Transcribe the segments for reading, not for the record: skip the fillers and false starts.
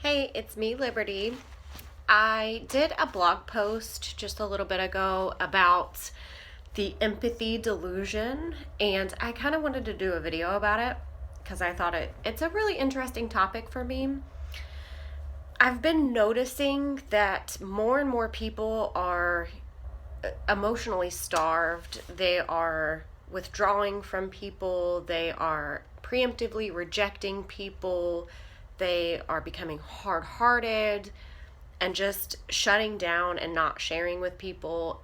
Hey, it's me, Liberty. I did a blog post just a little bit ago about the empathy delusion, and I kind of wanted to do a video about it because I thought it's a really interesting topic for me. I've been noticing that more and more people are emotionally starved. They are withdrawing from people. They are preemptively rejecting people. They are becoming hard-hearted and just shutting down and not sharing with people.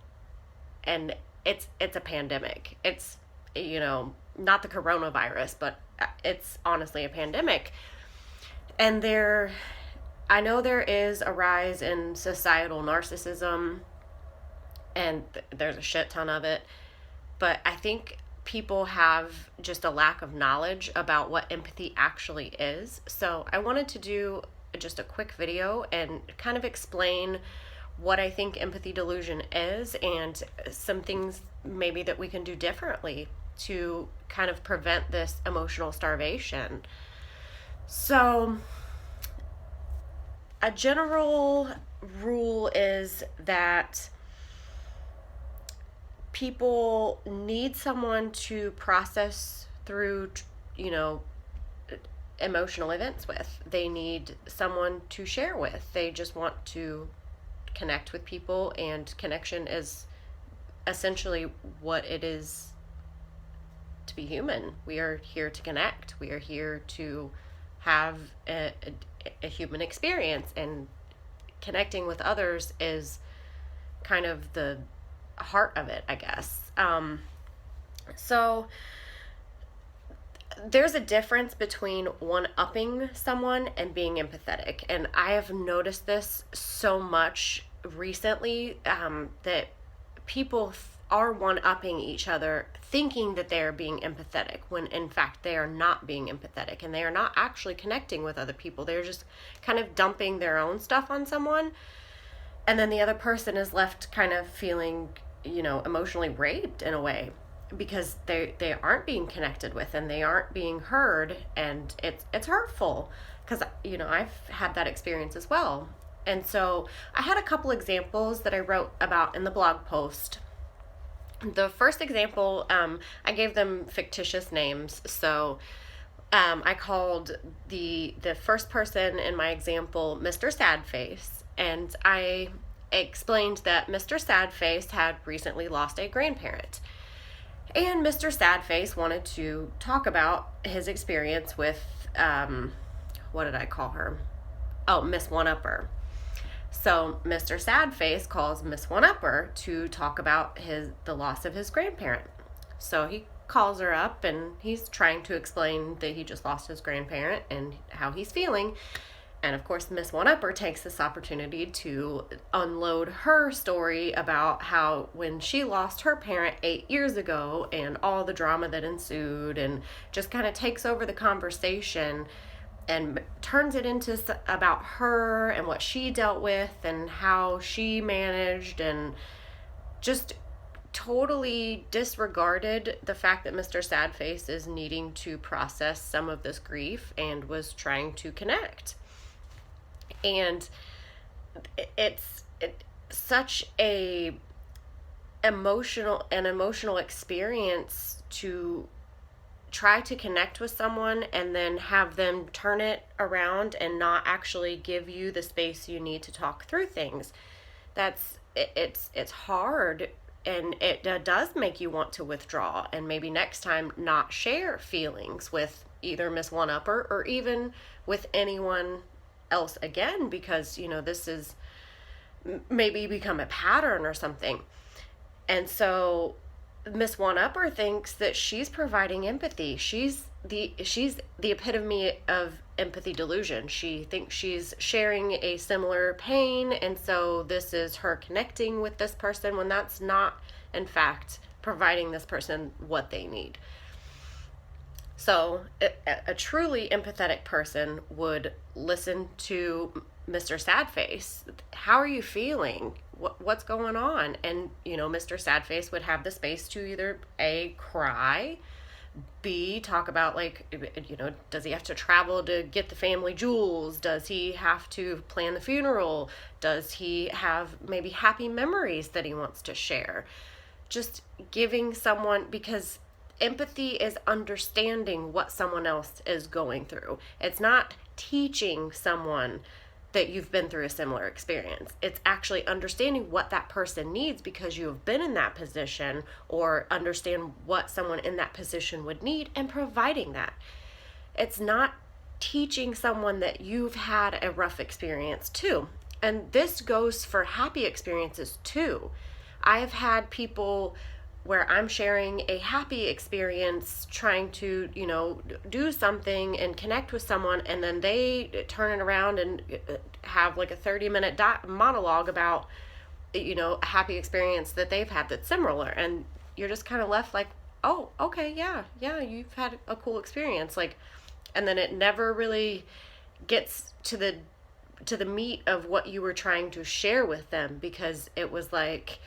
And it's a pandemic. It's not the coronavirus, but it's honestly a pandemic. And I know there is a rise in societal narcissism, and there's a shit ton of it. But I think people have just a lack of knowledge about what empathy actually is. So I wanted to do just a quick video and kind of explain what I think empathy delusion is and some things maybe that we can do differently to kind of prevent this emotional starvation. So a general rule is that people need someone to process through, emotional events with. They need someone to share with. They just want to connect with people, and connection is essentially what it is to be human. We are here to connect. We are here to have a human experience, and connecting with others is kind of the heart of it, I guess. So there's a difference between one-upping someone and being empathetic, and I have noticed this so much recently, that people are one-upping each other thinking that they are being empathetic when in fact they are not being empathetic, and they are not actually connecting with other people. They're just kind of dumping their own stuff on someone, and then the other person is left kind of feeling emotionally raped in a way, because they aren't being connected with and they aren't being heard, and it's hurtful, because I've had that experience as well. And so I had a couple examples that I wrote about in the blog post. The first example, I gave them fictitious names. So I called the first person in my example Mr. Sadface, and I explained that Mr. Sadface had recently lost a grandparent. And Mr. Sadface wanted to talk about his experience with, what did I call her? Oh, Miss One-Upper. So Mr. Sadface calls Miss One-Upper to talk about the loss of his grandparent. So he calls her up and he's trying to explain that he just lost his grandparent and how he's feeling. And of course, Miss One-Upper takes this opportunity to unload her story about how when she lost her parent 8 years ago and all the drama that ensued, and just kind of takes over the conversation and turns it into about her and what she dealt with and how she managed, and just totally disregarded the fact that Mr. Sadface is needing to process some of this grief and was trying to connect. And it's such a emotional experience to try to connect with someone and then have them turn it around and not actually give you the space you need to talk through things. It's hard, and it does make you want to withdraw and maybe next time not share feelings with either Miss One-Upper or even with anyone else again, because this is maybe become a pattern or something. And so Miss One-Upper thinks that she's providing empathy. She's the epitome of empathy delusion. She thinks she's sharing a similar pain, and so this is her connecting with this person, when that's not in fact providing this person what they need. So a truly empathetic person would listen to Mr. Sadface. How are you feeling? What's going on? And, Mr. Sadface would have the space to either A, cry, B, talk about like, does he have to travel to get the family jewels? Does he have to plan the funeral? Does he have maybe happy memories that he wants to share? Just giving someone, because empathy is understanding what someone else is going through. It's not teaching someone that you've been through a similar experience. It's actually understanding what that person needs because you have been in that position, or understand what someone in that position would need and providing that. It's not teaching someone that you've had a rough experience too. And this goes for happy experiences too. I've had people where I'm sharing a happy experience, trying to, do something and connect with someone, and then they turn it around and have like a 30-minute monologue about, a happy experience that they've had that's similar. And you're just kind of left like, oh, okay, yeah, you've had a cool experience. Like, and then it never really gets to the meat of what you were trying to share with them, because it was like,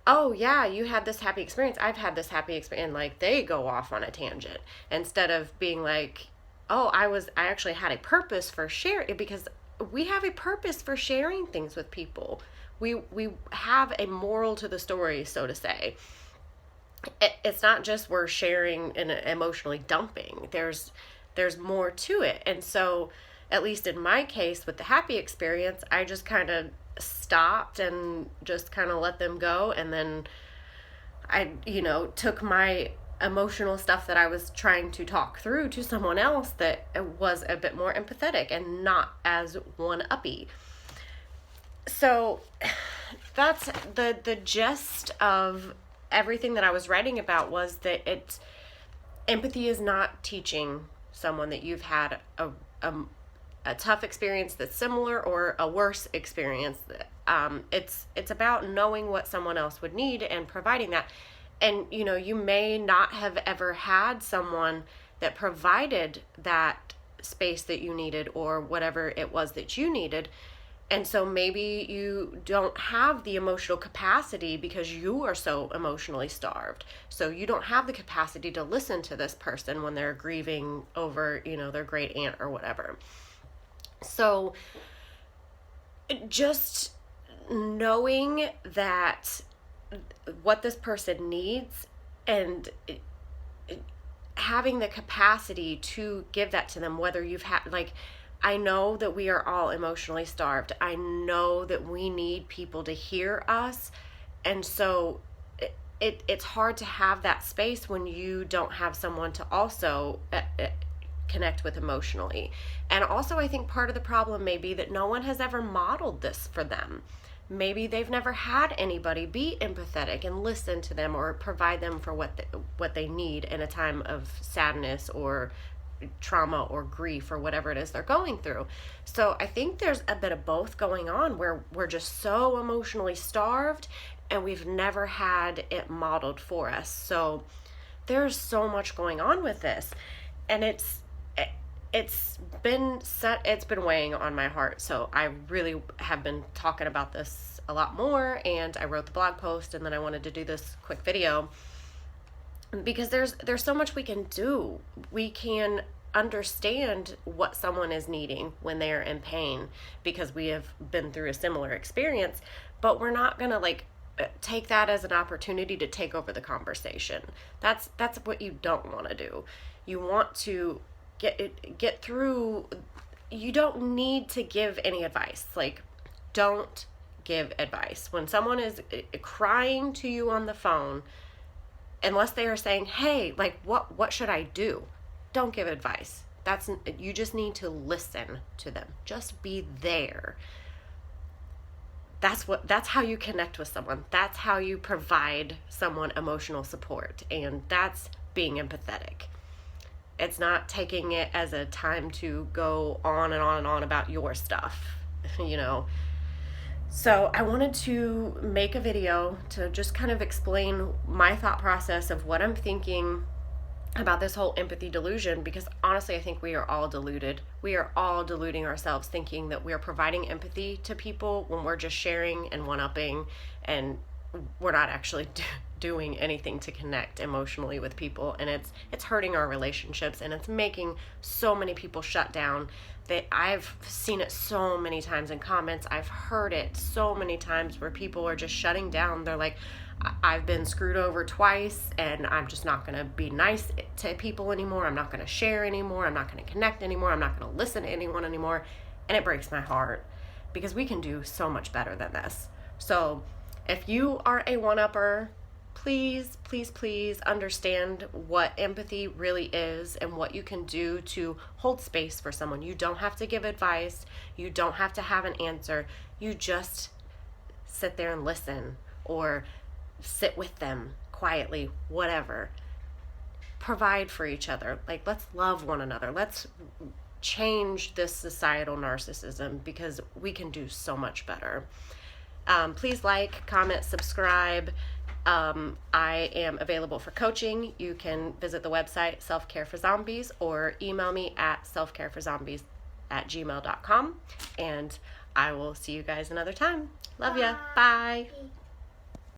oh yeah, you had this happy experience, I've had this happy experience, and like they go off on a tangent instead of being like, oh, I actually had a purpose for sharing, because we have a purpose for sharing things with people. We have a moral to the story, so to say. It's not just we're sharing and emotionally dumping. There's more to it. And so, at least in my case with the happy experience, I just kind of stopped and just kind of let them go. And then I, took my emotional stuff that I was trying to talk through to someone else that was a bit more empathetic and not as one-uppy. So that's the gist of everything that I was writing about, was that empathy is not teaching someone that you've had a tough experience that's similar, or a worse experience. It's about knowing what someone else would need and providing that. And you may not have ever had someone that provided that space that you needed, or whatever it was that you needed. And so maybe you don't have the emotional capacity because you are so emotionally starved. So you don't have the capacity to listen to this person when they're grieving over, their great aunt or whatever. So just knowing that what this person needs, and having the capacity to give that to them, whether you've had, like, I know that we are all emotionally starved. I know that we need people to hear us. And so it's hard to have that space when you don't have someone to also connect with emotionally. And also, I think part of the problem may be that no one has ever modeled this for them. Maybe they've never had anybody be empathetic and listen to them, or provide them for what they need in a time of sadness or trauma or grief or whatever it is they're going through. So I think there's a bit of both going on, where we're just so emotionally starved and we've never had it modeled for us. So there's so much going on with this, and it's been weighing on my heart. So I really have been talking about this a lot more, and I wrote the blog post, and then I wanted to do this quick video because there's so much we can do. We can understand what someone is needing when they are in pain because we have been through a similar experience, but we're not going to take that as an opportunity to take over the conversation. That's what you don't want to do. You want to get through. You don't need to give any advice. Don't give advice. When someone is crying to you on the phone, unless they are saying, hey, what should I do? Don't give advice. You just need to listen to them. Just be there. That's how you connect with someone. That's how you provide someone emotional support. And that's being empathetic. It's not taking it as a time to go on and on and on about your stuff, So I wanted to make a video to just kind of explain my thought process of what I'm thinking about this whole empathy delusion, because honestly, I think we are all deluded. We are all deluding ourselves, thinking that we are providing empathy to people when we're just sharing and one-upping and we're not actually doing anything to connect emotionally with people, and it's hurting our relationships, and it's making so many people shut down. That I've seen it so many times in comments. I've heard it so many times where people are just shutting down. They're like, I've been screwed over twice, and I'm just not going to be nice to people anymore. I'm not going to share anymore. I'm not going to connect anymore. I'm not going to listen to anyone anymore. And it breaks my heart, because we can do so much better than this. So if you are a one-upper, please, please, please understand what empathy really is and what you can do to hold space for someone. You don't have to give advice. You don't have to have an answer. You just sit there and listen, or sit with them quietly, whatever. Provide for each other. Like, let's love one another. Let's change this societal narcissism, because we can do so much better. Please like, comment, subscribe. I am available for coaching. You can visit the website Self Care for Zombies, or email me at selfcareforzombies@gmail.com, and I will see you guys another time. Love ya. Bye.